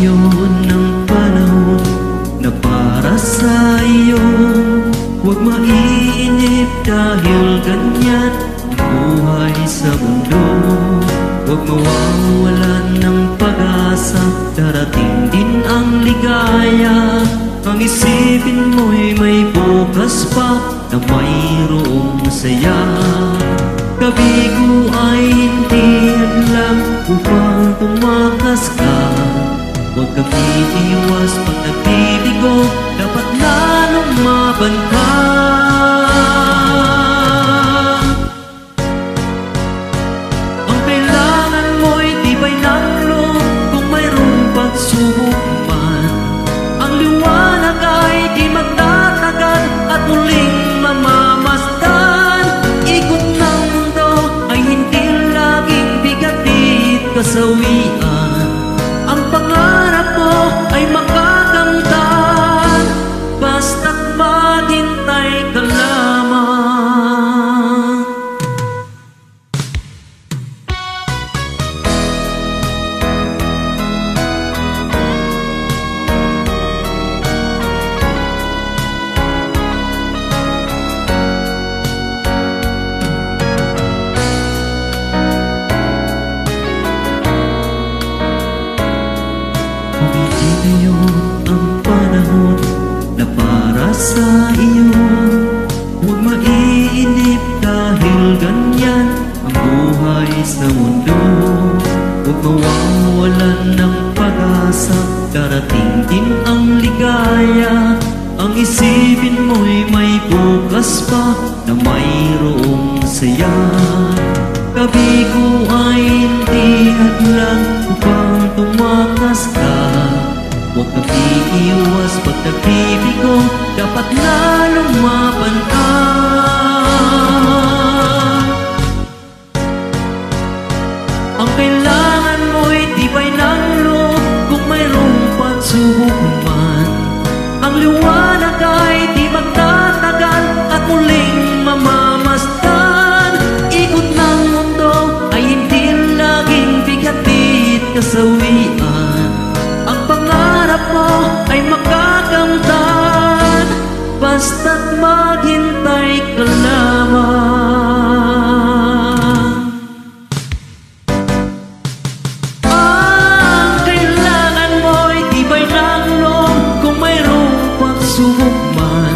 ngayon ang panahon na para sa iyo. Huwag maiinip dahil ganyan ang buhay sa mundo. Huwag mawawalan ng pag-asa, darating din ang ligaya. Ang isipin mo'y may bukas pa na mayroong saya. Gabi ko ay hindi hadlang upang tumakas ka. Huwag kang iiwas pag nagbibigo, dapat na lumaban ka. Ang kailangan mo'y tibay ng loob kung mayroong pagsubok man. Ang liwanag ay di magtatagal at muling mamamasdan. Ikot ng mundo ay hindi laging bigatid kasawian. Ang pangarap mo ay makakamtan, basta't maghintay ka lamang. Ngayon ang panahon na para sa iyo. Huwag maiinip dahil ganyan ang buhay sa mundo. Huwag mawawalan ng pag-asa, darating din ang ligaya. Ang isipin mo'y may bukas pa na mayroong saya. Gabi ko ay hindi hadlang upang tumakas ka. Huwag kang iiwas pag nagbibigo, dapat na lumaban ka. Ang kailangan mo'y tibay ng loob kung mayroong pagsubok man. Ang liwanag ay di magtatagal at muling mamamasdan. Ikot ng mundo ay hindi laging bigatid kasawian. Ang pangarap mo ay makakamtan, basta't maghintay ka lamang. Ang kailangan mo'y tibay ng loob kung mayroong pagsubok man.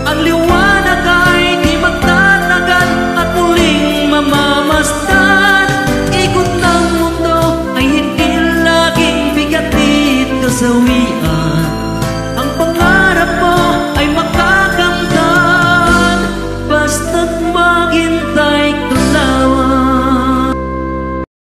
Ang liwanag ay di magtatagal at muling mamamasdan. Ikot ng mundo ay hindi laging bigatid kasawian.